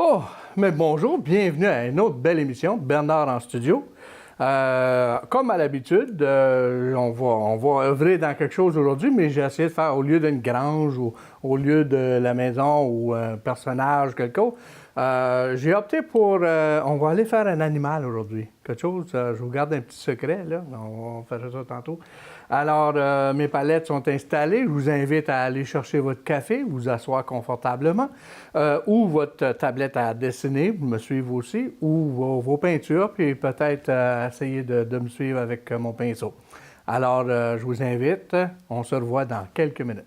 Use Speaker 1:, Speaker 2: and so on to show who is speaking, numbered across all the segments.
Speaker 1: Oh, mais bonjour, bienvenue à une autre belle émission, Bernard en studio. Comme à l'habitude, on va œuvrer dans quelque chose aujourd'hui, mais j'ai essayé de faire au lieu d'une grange ou au lieu de la maison ou un personnage, quelque chose. J'ai opté pour, on va aller faire un animal aujourd'hui. Quelque chose, je vous garde un petit secret, là, on fera ça tantôt. Alors, mes palettes sont installées. Je vous invite à aller chercher votre café, vous asseoir confortablement, ou votre tablette à dessiner, vous me suivez aussi, ou vos peintures, puis peut-être essayer de me suivre avec mon pinceau. Alors, je vous invite. On se revoit dans quelques minutes.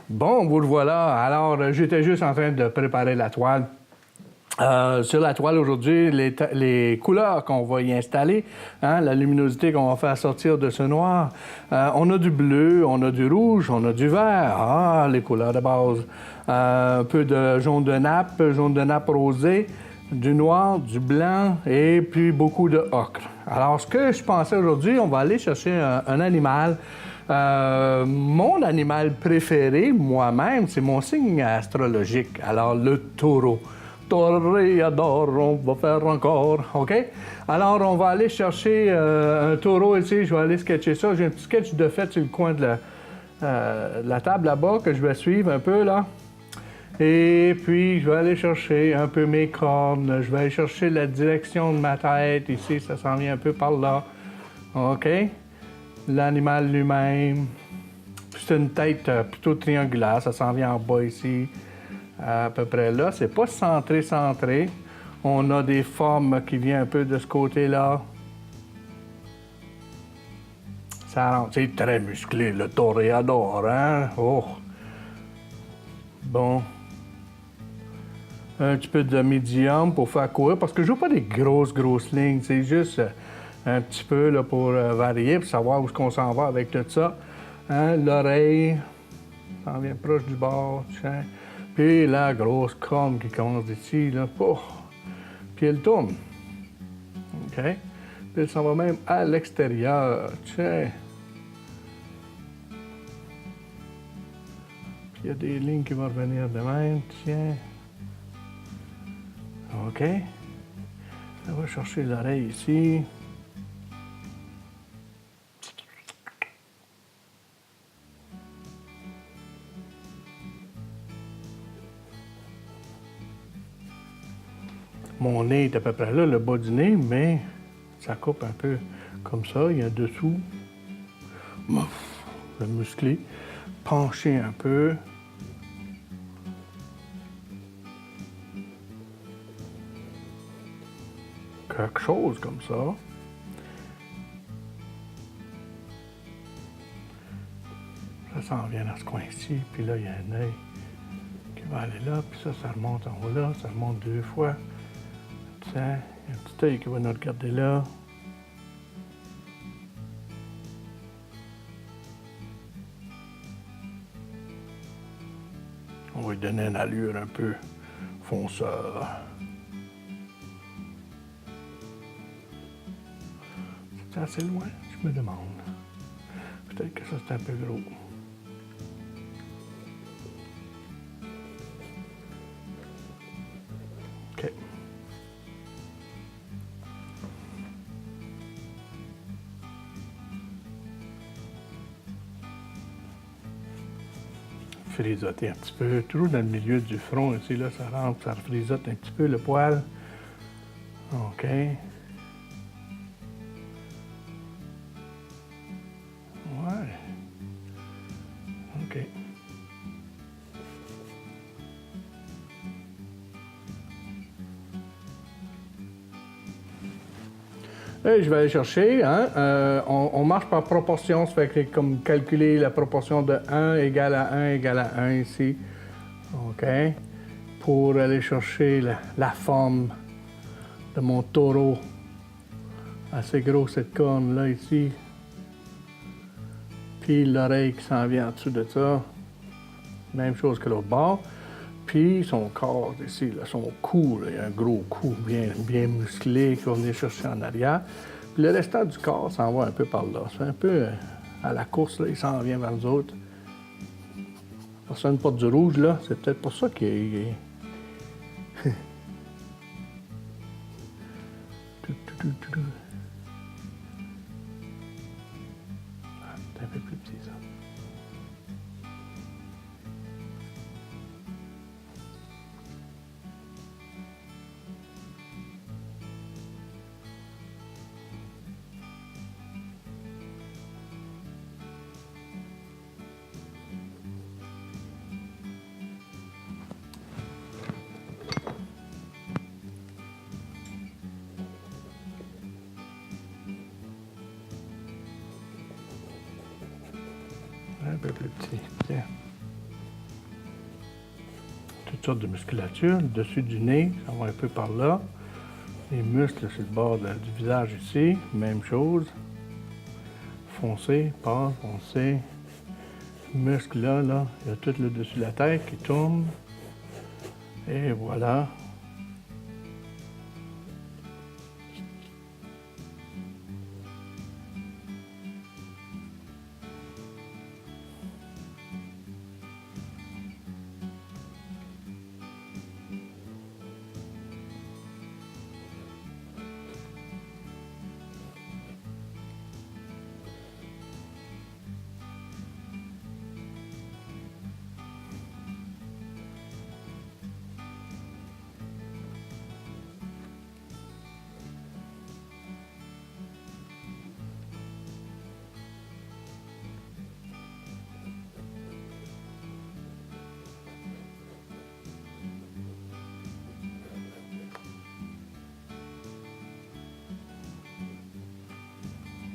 Speaker 1: Bon, vous le voilà. Alors, j'étais juste en train de préparer la toile. Sur la toile aujourd'hui, les couleurs qu'on va y installer, hein, la luminosité qu'on va faire sortir de ce noir. On a du bleu, on a du rouge, on a du vert. Les couleurs de base. Un peu de jaune de nappe rosé, du noir, du blanc et puis beaucoup de ocre. Alors, ce que je pensais aujourd'hui, on va aller chercher un animal. Mon animal préféré, moi-même, c'est mon signe astrologique. Alors, le taureau. Toréador, on va faire encore, OK? Alors, on va aller chercher un taureau ici. Je vais aller sketcher ça. J'ai un petit sketch de fait sur le coin de la table là-bas que je vais suivre un peu, là. Et puis, je vais aller chercher un peu mes cornes. Je vais aller chercher la direction de ma tête. Ici, ça s'en vient un peu par là. OK? L'animal lui-même. C'est une tête plutôt triangulaire. Ça s'en vient en bas ici. À peu près là. C'est pas centré. On a des formes qui viennent un peu de ce côté-là. Ça rentre. C'est très musclé, le toréador, hein? Oh! Bon. Un petit peu de médium pour faire courir, parce que je veux pas des grosses lignes. C'est juste un petit peu là, pour varier, pour savoir où est-ce qu'on s'en va avec tout ça. Hein? L'oreille, ça en vient proche du bord, tiens. Puis la grosse corne qui commence d'ici, là. Oh. Puis elle tourne. OK? Puis elle s'en va même à l'extérieur. Tiens. Puis il y a des lignes qui vont revenir de même. Tiens. OK? On va chercher l'oreille ici. Mon nez est à peu près là, le bas du nez, mais ça coupe un peu comme ça. Il y a dessous. Le musclé. Pencher un peu. Quelque chose comme ça. Ça s'en vient dans ce coin-ci. Puis là, il y a un œil qui va aller là. Puis ça remonte en haut là. Ça remonte 2 fois. Il y a un petit œil qui va nous regarder là. On va lui donner une allure un peu fonceur. C'est assez loin, je me demande. Peut-être que ça c'est un peu gros. OK. Frisoter un petit peu, toujours dans le milieu du front ici, là, ça rentre, ça frisote un petit peu le poil. OK. Ouais. OK. Et je vais aller chercher, hein, on marche par proportion, ça fait que comme calculer la proportion de 1 égale à 1 égale à 1 ici. OK. pour aller chercher la forme de mon taureau. Assez gros cette corne-là ici. Puis l'oreille qui s'en vient en dessous de ça. Même chose que l'autre bord. Puis son corps ici, là, son cou, là, il y a un gros cou bien musclé qui va venir chercher en arrière. Puis le restant du corps s'en va un peu par là. C'est un peu à la course, là, il s'en vient vers nous autres. Personne porte du rouge, là. C'est peut-être pour ça qu'il est... C'est un peu plus petit, ça. Un peu plus petit. Tiens. Toutes sortes de musculature. Le dessus du nez, ça va un peu par là. Les muscles sur le bord du visage ici, même chose. Foncé, pâle, foncé. Muscle là, il y a tout le dessus de la tête qui tourne. Et voilà.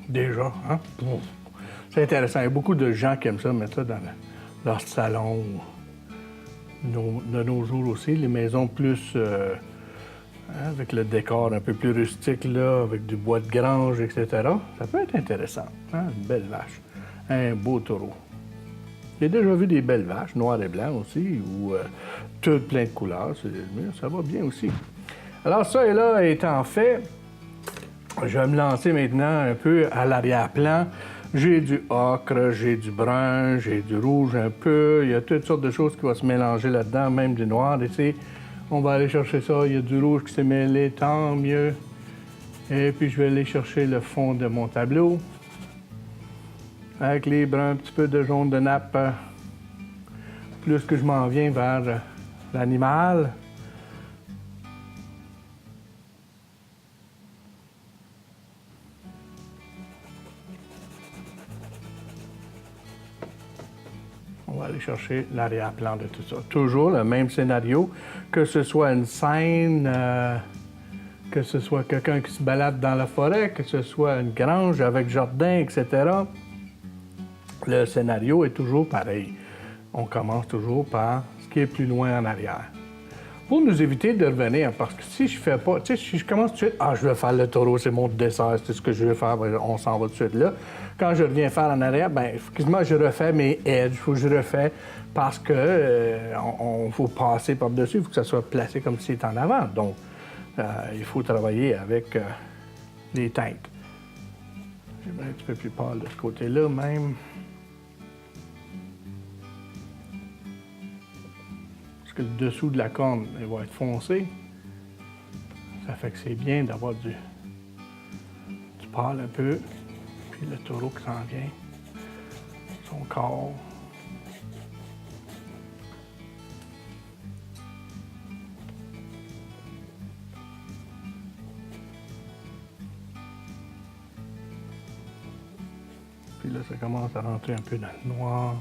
Speaker 1: Déjà, hein? C'est intéressant. Il y a beaucoup de gens qui aiment ça, mettre ça dans leur salon. De nos jours aussi, les maisons plus... avec le décor un peu plus rustique, là, avec du bois de grange, etc. Ça peut être intéressant. Hein? Une belle vache. Un beau taureau. J'ai déjà vu des belles vaches, noires et blancs aussi, ou toutes plein de couleurs. Ça va bien aussi. Alors ça et là étant fait, je vais me lancer maintenant un peu à l'arrière-plan. J'ai du ocre, j'ai du brun, j'ai du rouge un peu. Il y a toutes sortes de choses qui vont se mélanger là-dedans, même du noir. Ici, on va aller chercher ça. Il y a du rouge qui s'est mêlé, tant mieux. Et puis, je vais aller chercher le fond de mon tableau. Avec les bruns, un petit peu de jaune de nappe. Plus que je m'en viens vers l'animal. On va aller chercher l'arrière-plan de tout ça. Toujours le même scénario, que ce soit une scène, que ce soit quelqu'un qui se balade dans la forêt, que ce soit une grange avec jardin, etc. Le scénario est toujours pareil. On commence toujours par ce qui est plus loin en arrière. Pour nous éviter de revenir, parce que si je fais pas, tu sais, si je commence tout de suite, je vais faire le taureau, c'est mon dessert, c'est ce que je veux faire, on s'en va tout de suite là. Quand je reviens faire en arrière, excuse-moi, je refais mes edges, il faut que je refais parce que faut passer par-dessus, il faut que ça soit placé comme si c'était en avant. Donc, il faut travailler avec les teintes. Je vais un petit peu plus pâle de ce côté-là même. Le dessous de la corne il va être foncé. Ça fait que c'est bien d'avoir du pâle un peu. Puis le taureau qui s'en vient. Son corps. Puis là, ça commence à rentrer un peu dans le noir.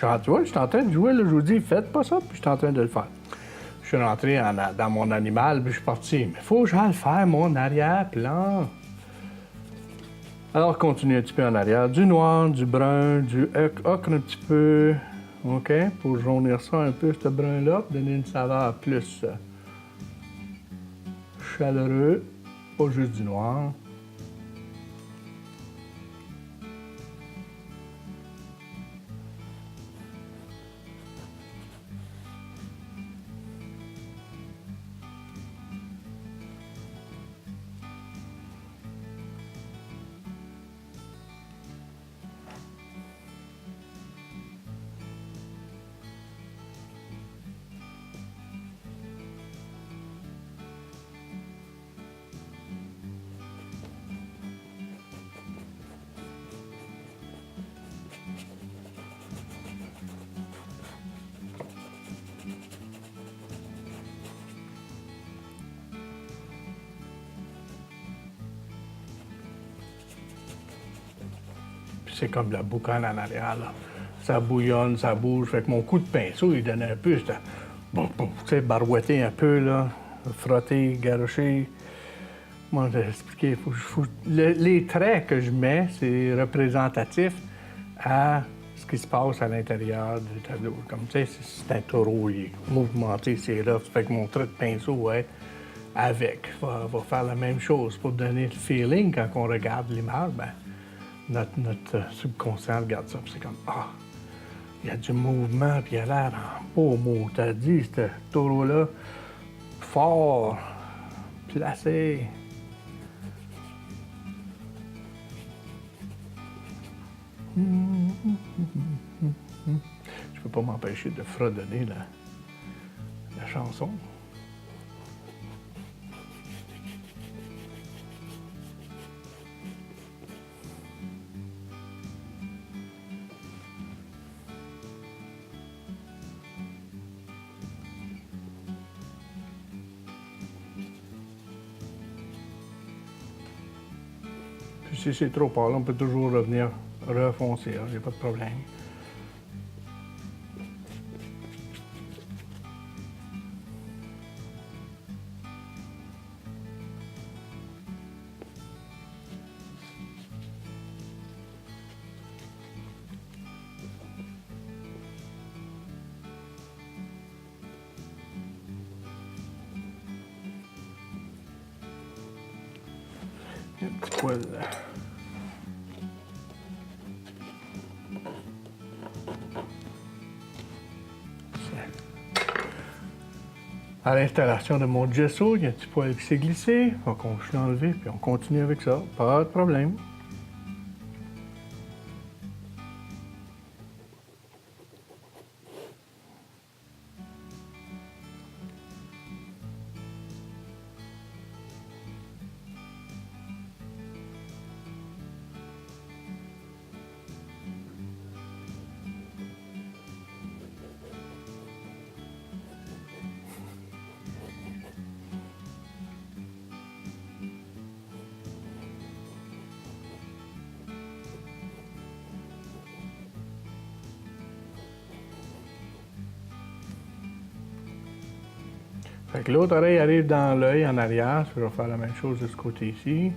Speaker 1: Tu vois, je suis en train de jouer, là, je vous dis, faites pas ça, puis je suis en train de le faire. Je suis rentré dans mon animal, puis je suis parti. Mais faut que j'aille faire mon arrière-plan. Alors, continue un petit peu en arrière. Du noir, du brun, du ocre un petit peu. OK? Pour jaunir ça un peu, ce brun-là, pour donner une saveur plus chaleureux. Pas juste du noir. C'est comme la boucane en arrière, là. Ça bouillonne, ça bouge. Fait que mon coup de pinceau, il donnait un peu, c'était... Bon, tu sais, barouetter un peu, là. Frotter, garocher. Moi, j'ai expliqué, les traits que je mets, c'est représentatif à ce qui se passe à l'intérieur du tableau. Comme tu sais, c'est un taureau, il est mouvementé, c'est rough. Fait que mon trait de pinceau va être avec. Va faire la même chose pour donner le feeling quand on regarde l'image. Ben, notre subconscient regarde ça, puis c'est comme ah, il y a du mouvement, puis il a l'air en beau mot. T'as dit, ce taureau-là, fort, placé. Je peux pas m'empêcher de fredonner la chanson. Puis si c'est trop pâle, on peut toujours revenir refoncer, il n'y a pas de problème. Un petit poil. À l'installation de mon gesso, il y a un petit poil qui s'est glissé. Donc on va l'enlever, puis on continue avec ça. Pas de problème. Fait que l'autre oreille arrive dans l'œil en arrière. Je vais faire la même chose de ce côté-ci.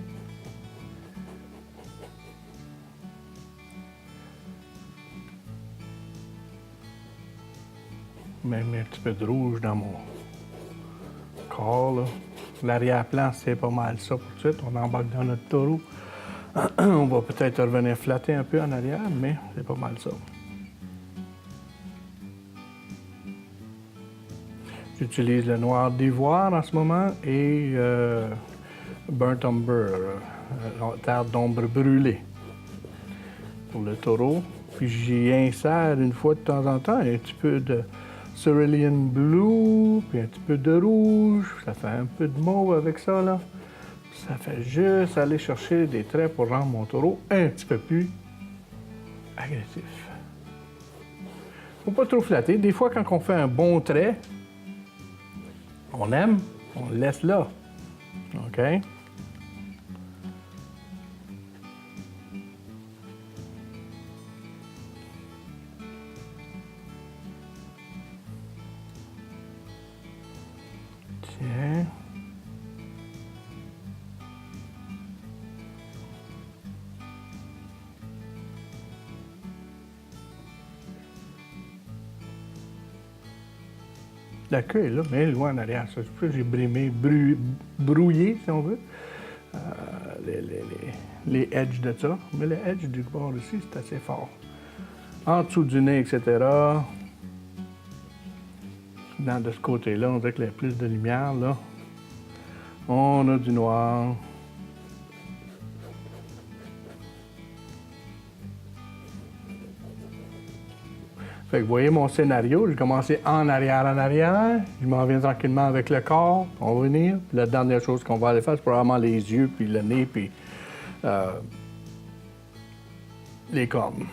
Speaker 1: Même un petit peu de rouge dans mon corps, là. L'arrière-plan, c'est pas mal ça pour tout de suite. On embarque dans notre taureau. On va peut-être revenir flatter un peu en arrière, mais c'est pas mal ça. J'utilise le noir d'ivoire en ce moment et burnt umber, terre d'ombre brûlée pour le taureau. Puis j'y insère une fois de temps en temps un petit peu de cerulean blue, puis un petit peu de rouge. Ça fait un peu de mauve avec ça, là. Ça fait juste aller chercher des traits pour rendre mon taureau un petit peu plus agressif. Faut pas trop flatter. Des fois, quand on fait un bon trait, on aime, on le laisse là. OK? Tiens. La queue est là, mais elle est loin en arrière. Ça, c'est plus j'ai brouillé, si on veut, les edges de ça. Mais les edges du bord ici, c'est assez fort. En dessous du nez, etc. De ce côté-là, on dirait qu'il y a plus de lumière, là. On a du noir. Fait que vous voyez mon scénario, j'ai commencé en arrière, je m'en viens tranquillement avec le corps, on va venir. Puis la dernière chose qu'on va aller faire, c'est probablement les yeux, puis le nez, puis les cornes.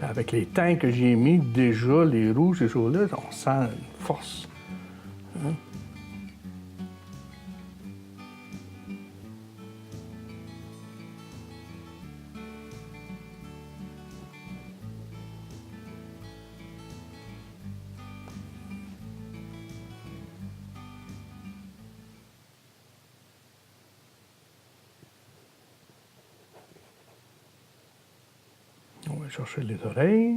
Speaker 1: Avec les teints que j'ai mis, déjà, les rouges, ces choses-là, on sent une force. Hein? On va chercher les oreilles.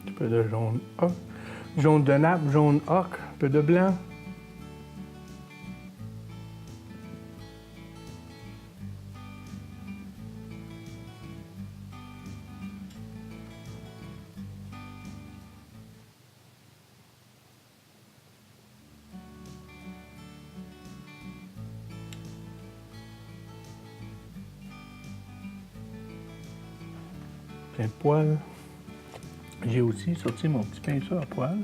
Speaker 1: Un peu de jaune ocre, jaune de nappe, jaune ocre, un peu de blanc. Plein de poils. J'ai aussi sorti mon petit pinceau à poils.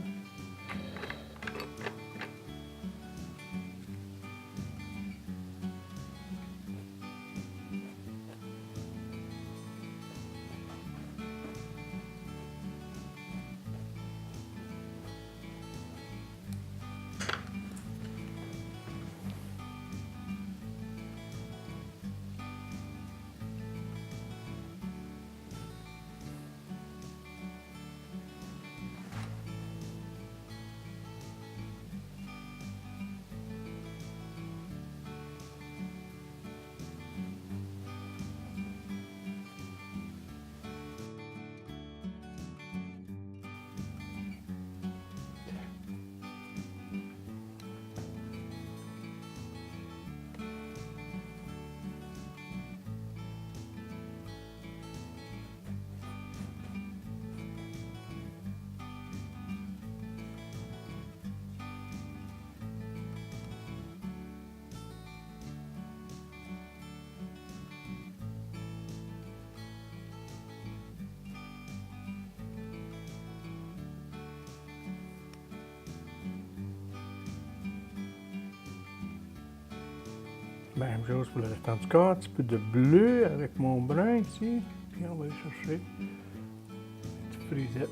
Speaker 1: Même chose pour le restant du corps, un petit peu de bleu avec mon brun ici. Puis on va aller chercher une petite frisette.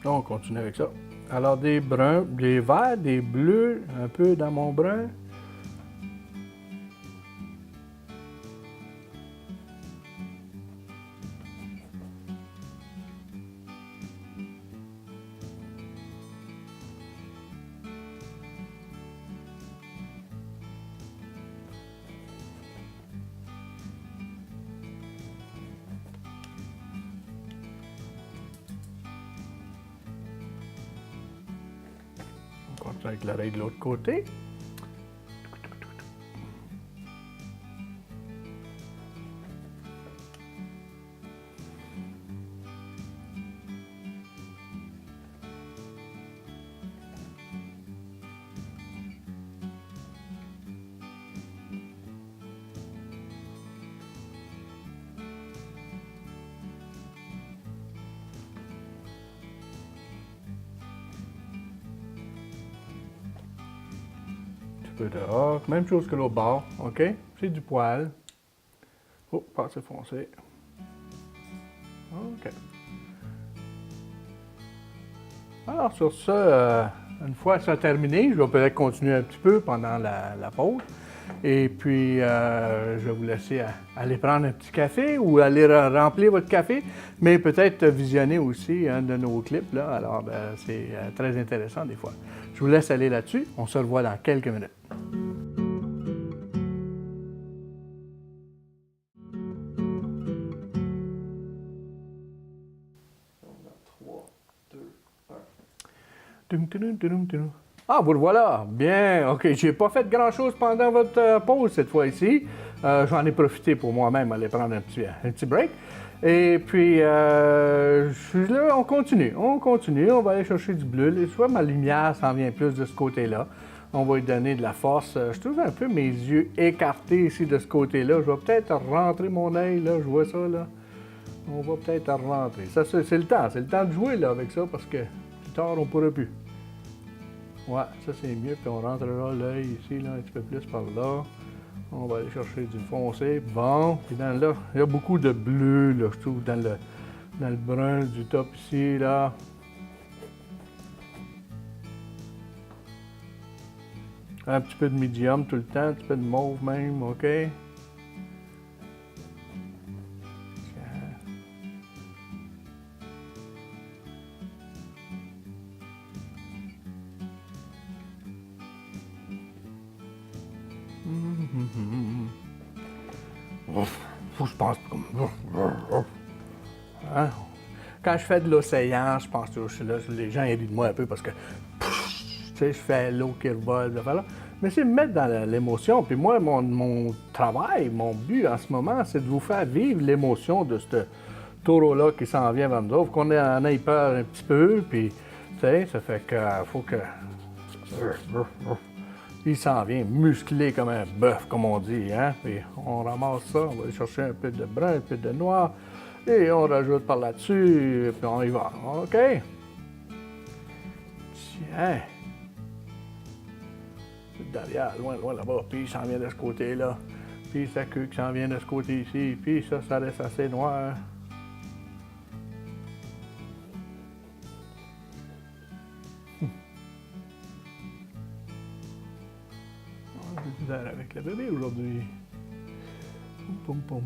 Speaker 1: Donc, on continue avec ça. Alors, des bruns, des verts, des bleus, un peu dans mon brun. avec l'oreille de l'autre côté. Peu dehors. Même chose que l'autre bord, OK? C'est du poil. Oh, pas assez foncé. OK. Alors, sur ça, une fois ça terminé, je vais peut-être continuer un petit peu pendant la pause. Et puis, je vais vous laisser aller prendre un petit café ou aller remplir votre café, mais peut-être visionner aussi un de nos clips, là. Alors, c'est très intéressant des fois. Je vous laisse aller là-dessus. On se revoit dans quelques minutes. 3, 2, 1. Ah, vous le voilà. Bien. OK. J'ai pas fait grand-chose pendant votre pause cette fois-ci. J'en ai profité pour moi-même aller prendre un petit break. Et puis, je suis là, on continue. On va aller chercher du bleu. Tu vois, ma lumière s'en vient plus de ce côté-là. On va lui donner de la force. Je trouve un peu mes yeux écartés ici de ce côté-là. Je vais peut-être rentrer mon œil, là. Je vois ça, là. On va peut-être rentrer. Ça, c'est le temps. C'est le temps de jouer, là, avec ça, parce que plus tard, on ne pourra plus. Ouais, ça, c'est mieux. Puis on rentrera l'œil ici, là, un petit peu plus par là. On va aller chercher du foncé. Bon. Puis dans là, il y a beaucoup de bleu, là, je trouve, dans le brun du top ici, là. Un petit peu de médium tout le temps, un petit peu de mauve même, OK? Je pense comme. Hein? Quand je fais de l'océan, je pense que là, les gens rient de moi un peu parce que tu sais, je fais l'eau qui revole, là. Mais c'est me mettre dans l'émotion. Puis moi, mon travail, mon but en ce moment, c'est de vous faire vivre l'émotion de ce taureau-là qui s'en vient vers nous autres, qu'on en ait peur un petit peu. Puis, tu sais, ça fait que faut que. Il s'en vient musclé comme un bœuf, comme on dit, hein? Puis on ramasse ça, on va aller chercher un peu de brun, un peu de noir, et on rajoute par là-dessus, puis on y va. OK? Tiens! Derrière, loin, loin là-bas, puis il s'en vient de ce côté-là, puis sa queue qui s'en vient de ce côté ici, puis ça reste assez noir. Avec le bébé aujourd'hui. Poum, poum, poum.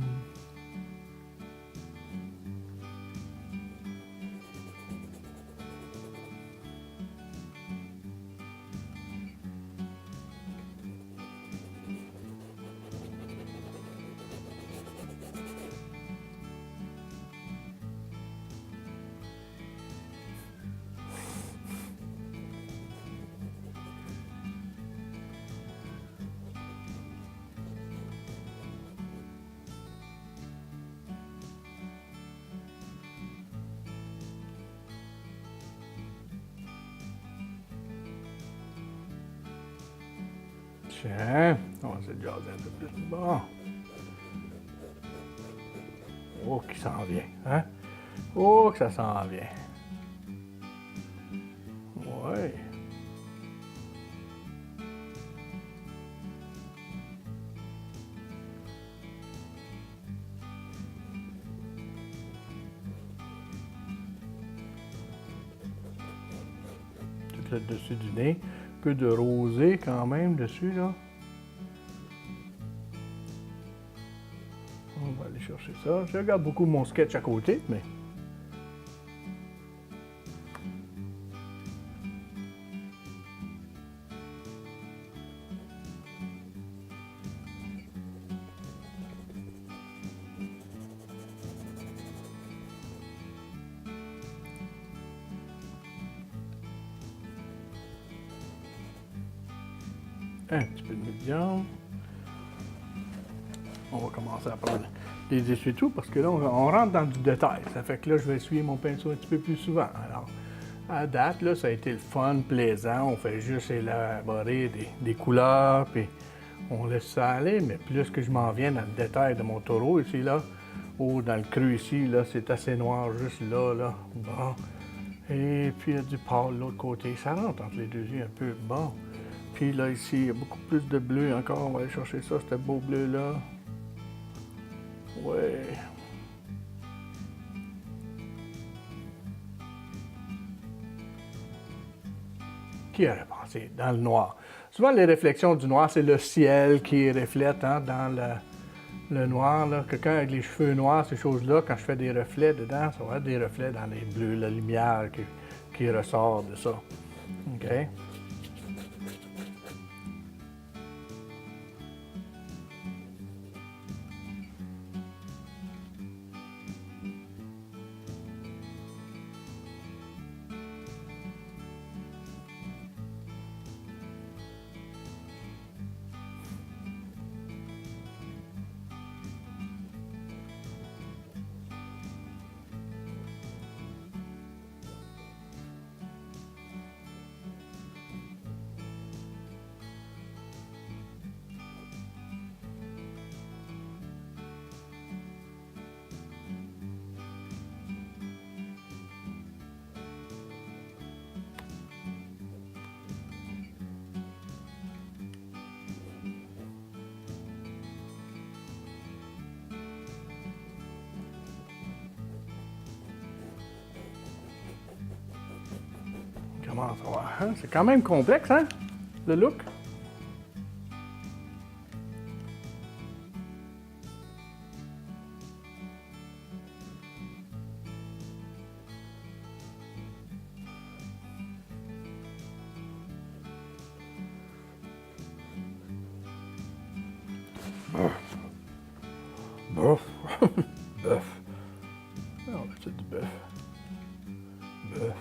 Speaker 1: Tiens, on va essayer de jaser un peu plus. Bon. Oh, qui s'en vient, hein? Oh, que ça s'en vient. Ouais. Tout le dessus du nez. Un peu de rosé quand même dessus, là. On va aller chercher ça. Je regarde beaucoup mon sketch à côté, mais... un petit peu de médium. On va commencer à prendre les essuie-tout parce que là, on rentre dans du détail. Ça fait que là, je vais essuyer mon pinceau un petit peu plus souvent. Alors, à date, là, ça a été le fun, plaisant. On fait juste élaborer des couleurs, puis on laisse ça aller. Mais plus que je m'en viens dans le détail de mon taureau ici, là, ou dans le creux ici, là, c'est assez noir juste là, là. Bon. Et puis, il y a du pâle de l'autre côté. Ça rentre entre les deux yeux un peu. Bon. Puis là, ici, il y a beaucoup plus de bleu encore. On va aller chercher ça, ce beau bleu-là. Ouais. Qui aurait pensé dans le noir? Souvent, les réflexions du noir, c'est le ciel qui reflète hein, dans le noir. Là. Quelqu'un avec les cheveux noirs, ces choses-là, quand je fais des reflets dedans, ça va être des reflets dans les bleus, la lumière qui ressort de ça. OK? Comment ça va? Hein? C'est quand même complexe, hein? Le look. Bœuf. Bœuf. Bœuf. On va mettre du bœuf. Bœuf.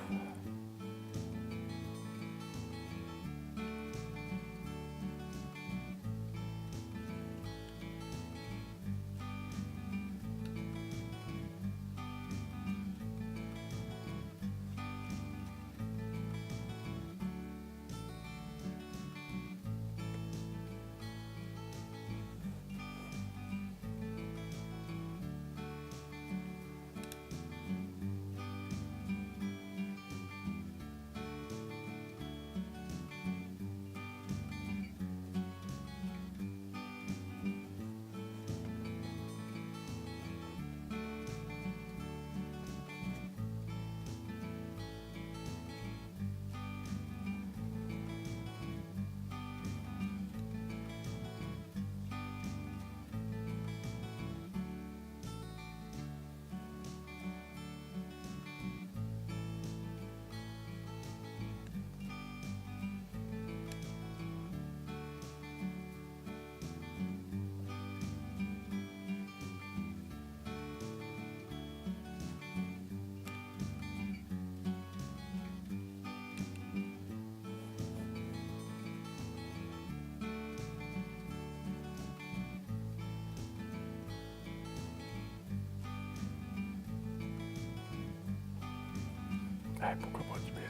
Speaker 1: Hey, pourquoi pas du miel?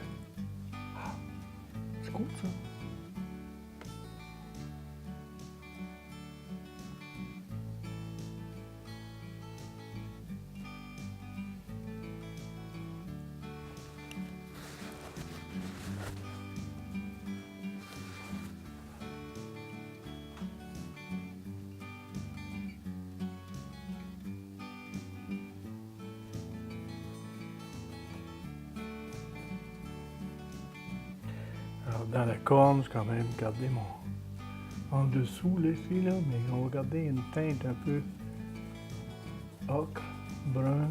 Speaker 1: Ah, c'est cool, ça. Alors, dans la corne, j'ai quand même gardé mon en dessous, là, ici, là, mais on va garder une teinte un peu ocre, brun.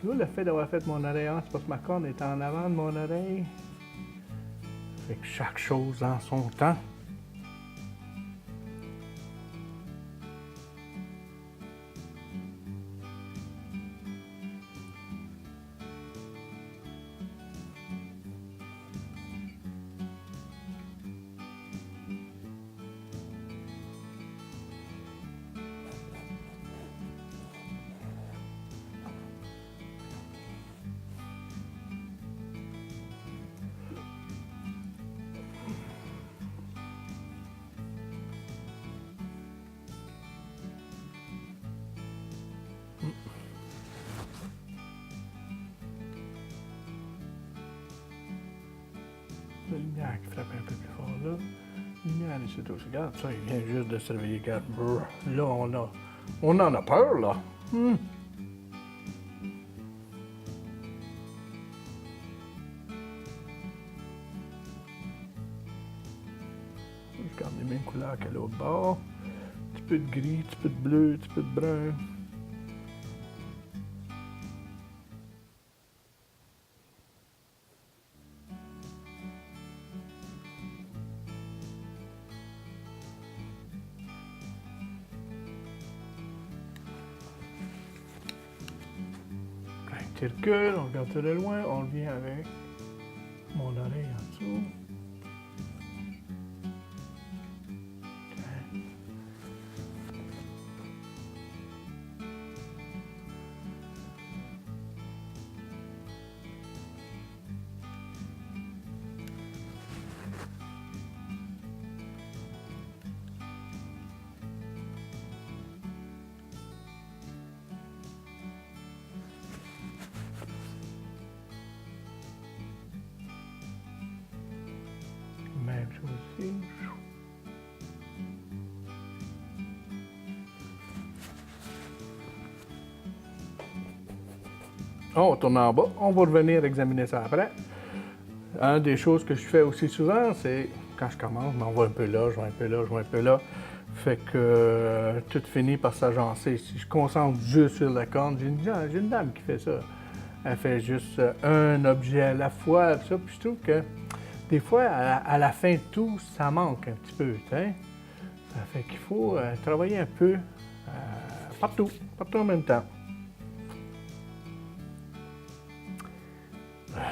Speaker 1: Là, le fait d'avoir fait mon oreille, c'est parce que ma corne est en avant de mon oreille. Fait que chaque chose en son temps. lumière qui frappe un peu plus fort là. Lumière ici aussi. Regarde ça, il vient juste de se réveiller. Regarde. Brrr. Là, on en a peur, là. Je garde les mêmes couleurs qu'à l'autre bord. Un petit peu de gris, un petit peu de bleu, un petit peu de brun. Un petit recul, on regarde ça de loin, on revient avec mon oreille en dessous. Même chose ici. On tourne en bas. On va revenir examiner ça après. Une des choses que je fais aussi souvent, c'est quand je commence, on va un peu là, je vais un peu là, je vais un peu là. Fait que tout finit par s'agencer. Si je concentre juste sur la corne, j'ai une dame qui fait ça. Elle fait juste un objet à la fois, ça. Puis je trouve que des fois, à la fin de tout, ça manque un petit peu. T'sais? Ça fait qu'il faut travailler un peu partout en même temps.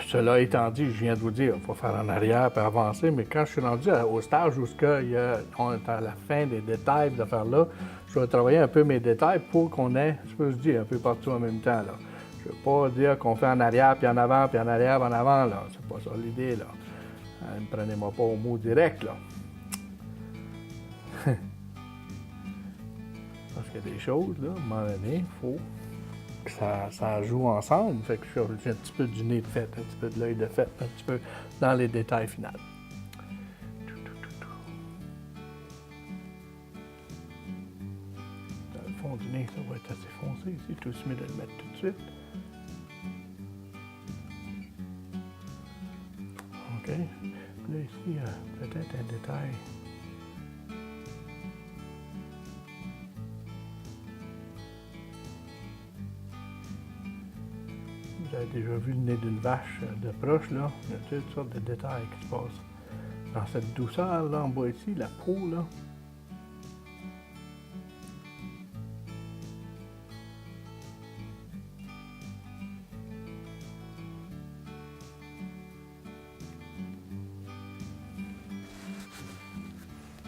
Speaker 1: Cela étant dit, je viens de vous dire, il faut faire en arrière et avancer, mais quand je suis rendu au stage où on est à la fin des détails de faire là, je vais travailler un peu mes détails pour qu'on ait, je peux se dire, un peu partout en même temps. Là. Je ne veux pas dire qu'on fait en arrière, puis en avant, puis en arrière, puis en avant. Là. C'est pas ça l'idée. Là. Ne prenez-moi pas au mot direct. Là. Parce qu'il y a des choses, là, à un moment donné, il faut que ça joue ensemble. Fait que j'ai un petit peu du nez de fait, un petit peu de l'œil de fait, un petit peu dans les détails finaux. Dans le fond du nez, ça va être assez foncé ici. Tout se met de le mettre tout de suite. OK. Là, ici, peut-être un détail. Vous avez déjà vu le nez d'une vache de proche, là. Il y a toutes sortes de détails qui se passent. Dans cette douceur, là, en bas ici, la peau, là.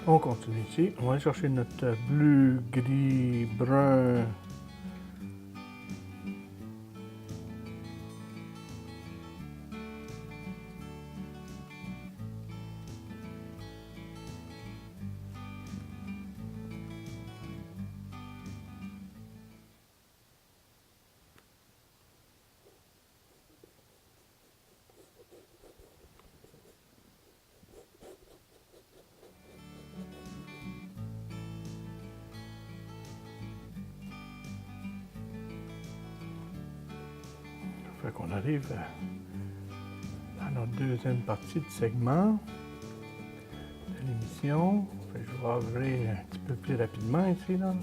Speaker 1: On continue ici. On va aller chercher notre bleu, gris, brun. Fait qu'on arrive à notre deuxième partie de segment de l'émission. Je vais ouvrir un petit peu plus rapidement ici, là.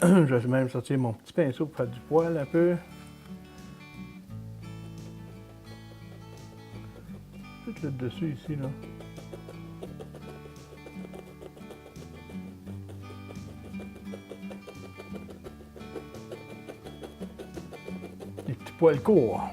Speaker 1: Je vais même sortir mon petit pinceau pour faire du poil un peu. Tout le dessus ici, là. Des petits poils courts.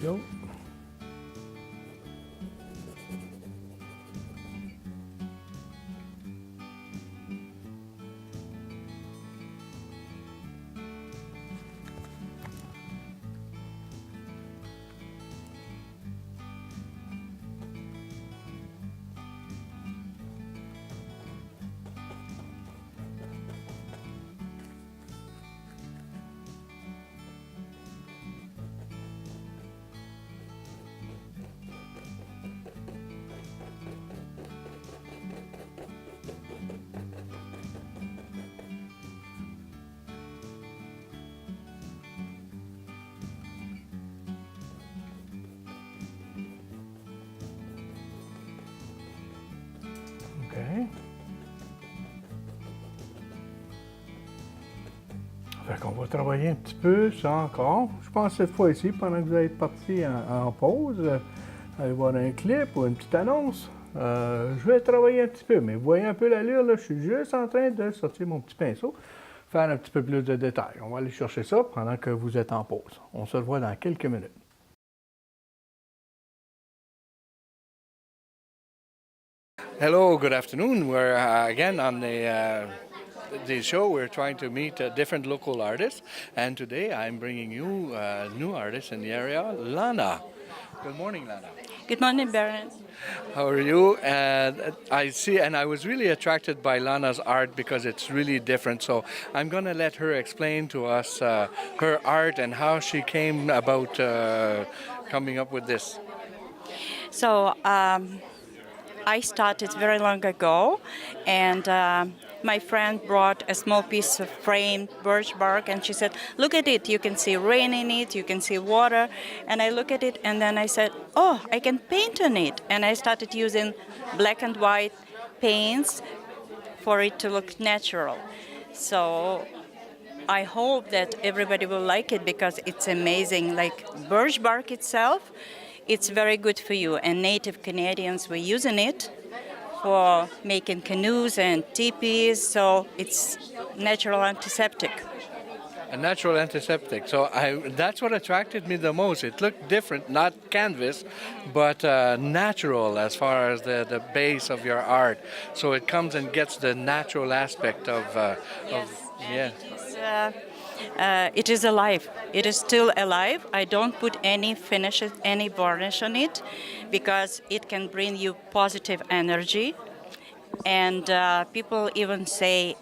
Speaker 1: go. OK. Fait qu'on va travailler un petit peu ça encore. Je pense que cette fois-ci, pendant que vous allez être parti en pause, allez voir un clip ou une petite annonce. Je vais travailler un petit peu, mais vous voyez un peu l'allure, là, je suis juste en train de sortir mon petit pinceau, faire un petit peu plus de détails. On va aller chercher ça pendant que vous êtes en pause. On se revoit dans quelques minutes. Hello, good afternoon. We're again on the show. We're trying to meet different local artists, and today I'm bringing you a new artist in the area, Lana. Good morning, Lana.
Speaker 2: Good morning, Baron.
Speaker 1: How are you? I see, and I was really attracted by Lana's art because it's really different. So I'm going to let her explain to us her art and how she came about coming up with this.
Speaker 2: So I started very long ago, and my friend brought a small piece of framed birch bark, and she said, "Look at it. You can see rain in it. You can see water." And I look at it, and then I said, "Oh, I can paint on it." And I started using black and white paints for it to look natural. So I hope that everybody will like it because it's amazing. Like birch bark itself, it's very good for you. And native Canadians were using it for making canoes and teepees, so it's natural antiseptic.
Speaker 1: A natural antiseptic. So that's what attracted me the most. It looked different, not canvas, but natural as far as the base of your art. So it comes and gets the natural aspect of yeah.
Speaker 2: It is alive. It is still alive. I don't put any finishes, any varnish on it, because it can bring you positive energy. And people even say,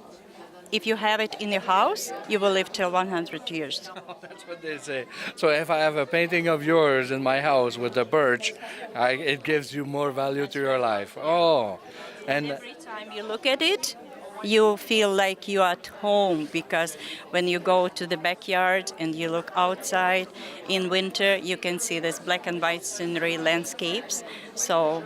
Speaker 2: if you have it in your house, you will live till 100 years.
Speaker 1: That's what they say. So if I have a painting of yours in my house with the birch, it gives you more value to your life. Oh, and
Speaker 2: Every time you look at it, you feel like you're at home, because when you go to the backyard and you look outside in winter, you can see this black and white scenery landscapes.
Speaker 1: So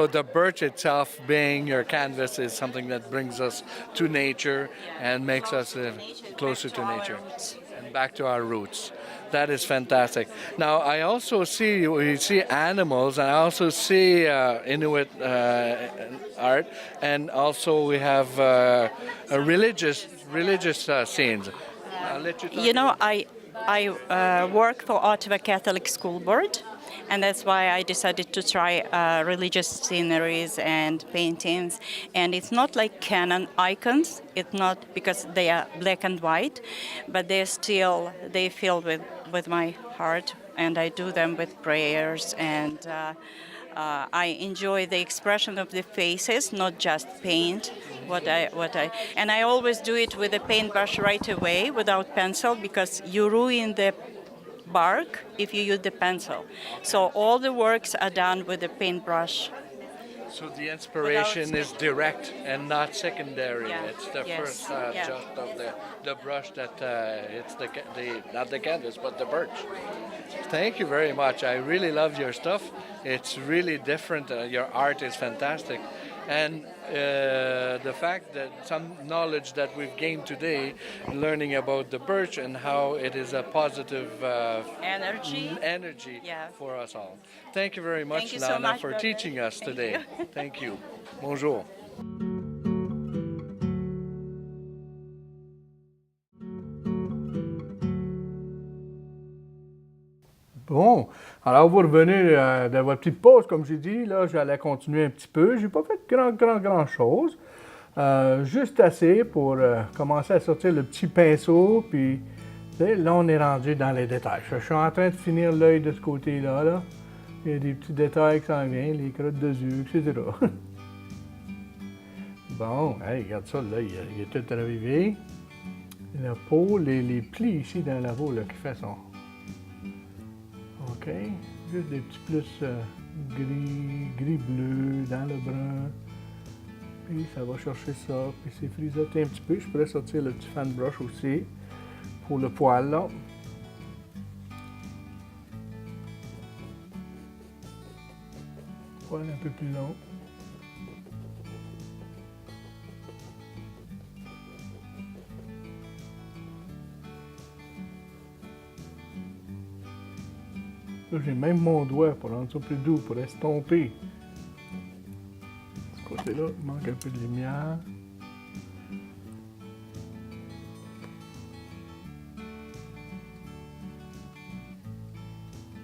Speaker 1: the birch itself being your canvas is something that brings us to nature and makes us closer to nature and back to our roots. That is fantastic. Now I also see we see animals, and I also see Inuit art, and also we have a religious scenes. I'll let you talk
Speaker 2: You know,
Speaker 1: about-
Speaker 2: I work for Ottawa Catholic School Board, and that's why I decided to try religious sceneries and paintings. And it's not like canon icons. It's not because they are black and white, but they fill with my heart, and I do them with prayers, and I enjoy the expression of the faces, not just paint. And I always do it with a paintbrush right away without pencil, because you ruin the bark if you use the pencil. So all the works are done with the paintbrush.
Speaker 1: So the inspiration is direct and not secondary.
Speaker 2: Yeah.
Speaker 1: It's the
Speaker 2: Yes.
Speaker 1: first
Speaker 2: Yeah.
Speaker 1: just of the brush that it's the not the canvas but the birch. Thank you very much. I really love your stuff. It's really different. Your art is fantastic, and the fact that some knowledge that we've gained today, learning about the birch and how it is a positive energy
Speaker 2: Yeah.
Speaker 1: for us all. Thank you very much,
Speaker 2: Thank you so
Speaker 1: Lana,
Speaker 2: much,
Speaker 1: for
Speaker 2: brother.
Speaker 1: teaching us
Speaker 2: Thank
Speaker 1: today.
Speaker 2: you.
Speaker 1: Thank you. Bonjour. Bon, alors vous revenez de votre petite pause, comme j'ai dit, là, j'allais continuer un petit peu. J'ai pas fait grand chose. Juste assez pour commencer à sortir le petit pinceau, puis là, on est rendu dans les détails. Je suis en train de finir l'œil de ce côté-là, là. Il y a des petits détails qui s'en viennent, les crottes de yeux, etc. Bon, hey, regarde ça, là, il est tout ravivé. La peau, les plis ici dans la peau, là, qui fait son... OK. Juste des petits plus gris-bleu dans le brun. Puis ça va chercher ça, puis c'est frisoté un petit peu. Je pourrais sortir le petit fan brush aussi pour le poil, là. Poil un peu plus long. Là, j'ai même mon doigt pour rendre ça plus doux, pour estomper. De ce côté-là, il manque un peu de lumière.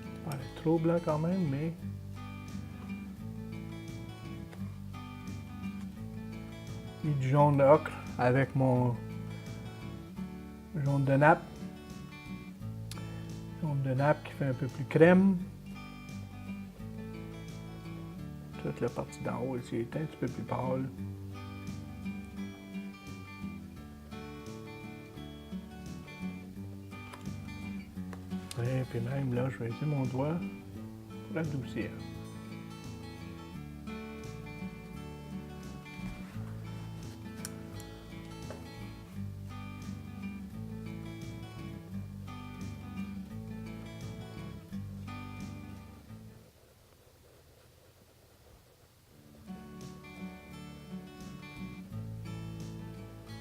Speaker 1: C'est pas trop blanc quand même, mais... Et du jaune d'ocre avec mon jaune de nappe. Jaune de nappe qui fait un peu plus crème. Toute la partie d'en haut ici est un petit peu plus pâle. Et puis même là, je vais utiliser mon doigt pour adoucir.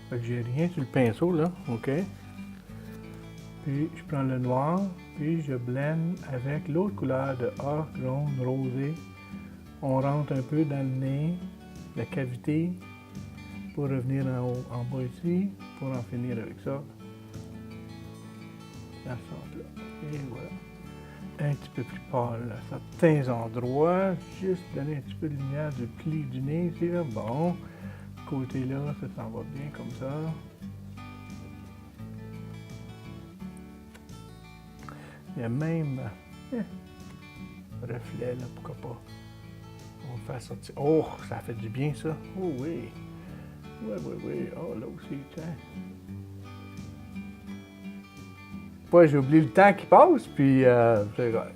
Speaker 1: Fait que j'ai rien sur le pinceau là, ok? Puis je prends le noir, puis je blende avec l'autre couleur de ocre, jaune, rosé. On rentre un peu dans le nez, la cavité, pour revenir en haut, en bas ici, pour en finir avec ça. Dans ce sens-là. Et voilà. Un petit peu plus pâle à certains endroits. Juste donner un petit peu de lumière du pli du nez ici, là. Bon. Côté là, ça s'en va bien comme ça. Il y a même reflet là, pourquoi pas. On va faire sortir. Oh, ça fait du bien ça. Oh oui. Oui. Oh là aussi, tiens. Ouais, j'ai oublié le temps qui passe, puis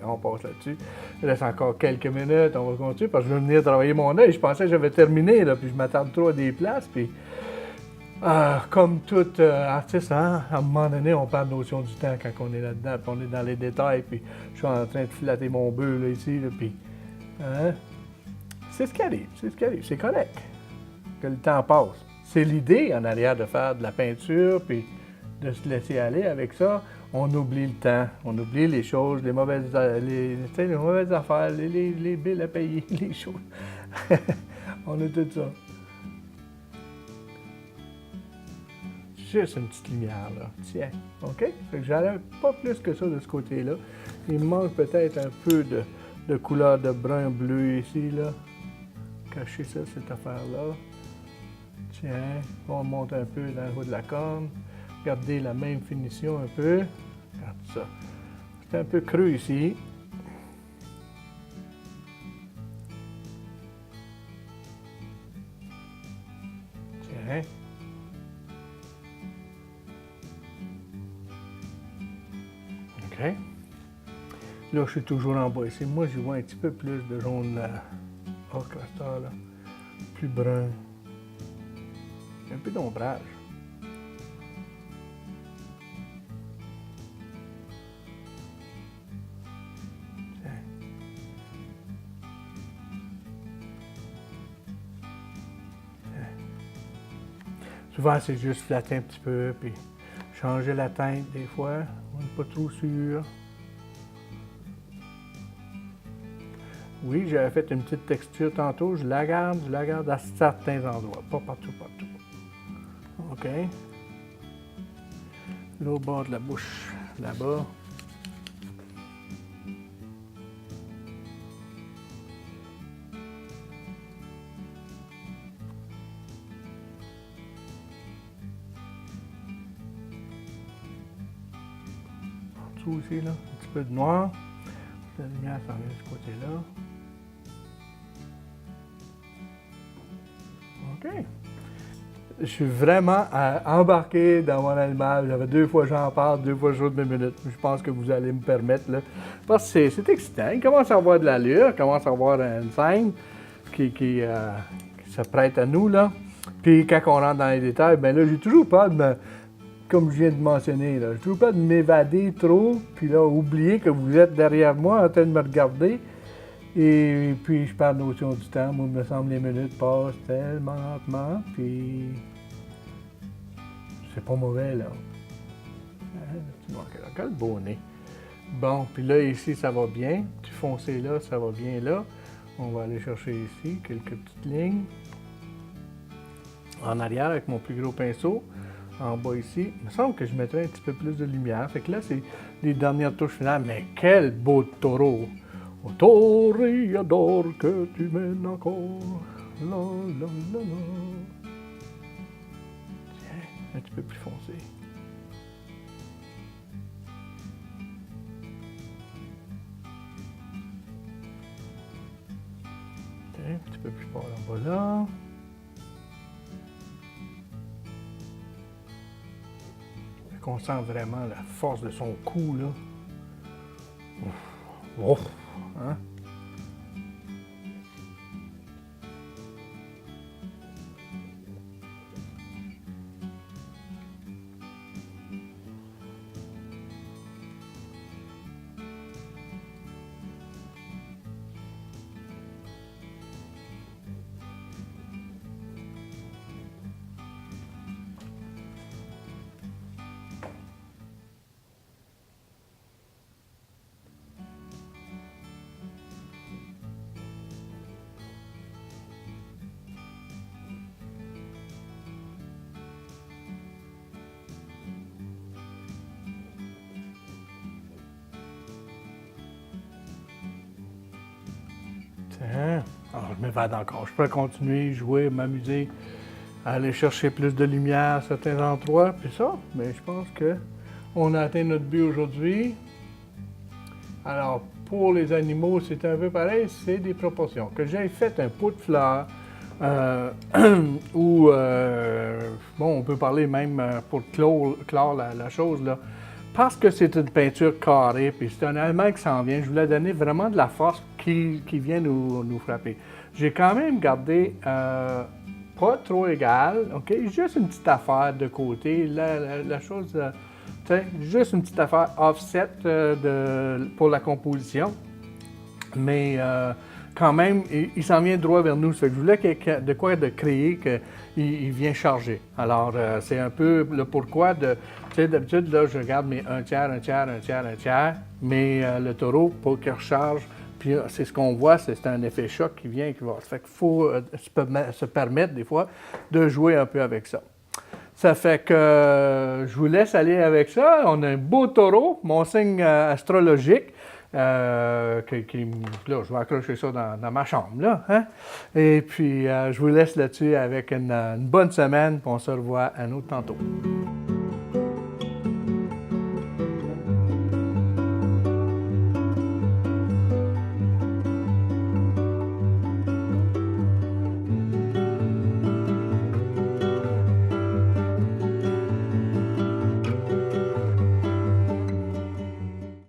Speaker 1: on passe là-dessus. Il reste encore quelques minutes, on va continuer, parce que je vais venir travailler mon œil. Je pensais que j'avais terminé, là, puis je m'attarde trop à des places, puis comme tout artiste, hein, à un moment donné, on perd notion du temps quand on est là-dedans, puis on est dans les détails, puis je suis en train de flatter mon bœuf, là, ici, là, puis... Hein? C'est ce qui arrive, c'est correct que le temps passe. C'est l'idée en arrière de faire de la peinture, puis de se laisser aller avec ça. On oublie le temps, on oublie les choses, les mauvaises affaires, les billes à payer, les choses. On a tout ça. Juste une petite lumière, là. Tiens, OK? Fait que j'enlève pas plus que ça de ce côté-là. Il me manque peut-être un peu de couleur de brun bleu ici, là. Cacher ça, cette affaire-là. Tiens, on monte un peu dans le haut de la corne. Regardez la même finition un peu. Regarde ça. C'est un peu creux ici. Tiens. OK. Là, je suis toujours en bas ici. Moi, je vois un petit peu plus de jaune ocre à ça, là. Plus brun. Un peu d'ombrage. Souvent, c'est juste flatter un petit peu, puis changer la teinte des fois. On n'est pas trop sûr. Oui, j'avais fait une petite texture tantôt. Je la garde à certains endroits. Pas partout. OK. L'autre bord de la bouche, là-bas. dessous aussi, là. Un petit peu de noir. La lumière s'en vient de ce côté-là. OK. Je suis vraiment embarqué dans mon animal. J'avais 2 fois j'en parle, 2 fois je joue de mes minutes. Je pense que vous allez me permettre, là. Parce que c'est excitant. Il commence à avoir de l'allure, il commence à avoir une scène qui se prête à nous, là. Puis quand on rentre dans les détails, bien là, j'ai toujours peur comme je viens de mentionner, là, j'ai toujours peur de m'évader trop, puis là, oublier que vous êtes derrière moi en train de me regarder. Et puis, je perds notion du temps. Moi, il me semble que les minutes passent tellement lentement, puis c'est pas mauvais, là. Quel beau nez. Bon, puis là, ici, ça va bien. Petit foncé là, ça va bien là. On va aller chercher ici quelques petites lignes. En arrière, avec mon plus gros pinceau. En bas ici, il me semble que je mettrais un petit peu plus de lumière. Fait que là, c'est les dernières touches finales. Mais quel beau taureau! Au toréador que tu mènes encore. La, la, la, la. Tiens, un petit peu plus foncé. Tiens, un petit peu plus fort en bas là. Fait qu'on sent vraiment la force de son cou là. Ouf. Ouf. Hein? Tiens. Alors, je m'évade encore. Je peux continuer, jouer, m'amuser, aller chercher plus de lumière à certains endroits, puis ça. Mais je pense qu'on a atteint notre but aujourd'hui. Alors, pour les animaux, c'est un peu pareil, c'est des proportions. Que j'ai fait un pot de fleurs, ou, bon, on peut parler même pour clore la chose, là. Parce que c'est une peinture carrée, puis c'est un élément qui s'en vient, je voulais donner vraiment de la force qui vient nous frapper. J'ai quand même gardé pas trop égal, OK? Juste une petite affaire de côté, la chose, tu sais, juste une petite affaire offset pour la composition. Mais quand même, il s'en vient droit vers nous. Ça fait que je voulais de quoi de créer qu'il vient charger. Alors, c'est un peu le pourquoi de... Tu sais, d'habitude, là, je regarde mes un tiers, mais le taureau, pour qu'il recharge, puis c'est ce qu'on voit, c'est un effet choc qui vient, qui va. Ça fait qu'il faut se permettre, des fois, de jouer un peu avec ça. Ça fait que je vous laisse aller avec ça. On a un beau taureau, mon signe astrologique. Là, je vais accrocher ça dans ma chambre, là. Hein? Et puis, je vous laisse là-dessus avec une bonne semaine, puis on se revoit un autre tantôt.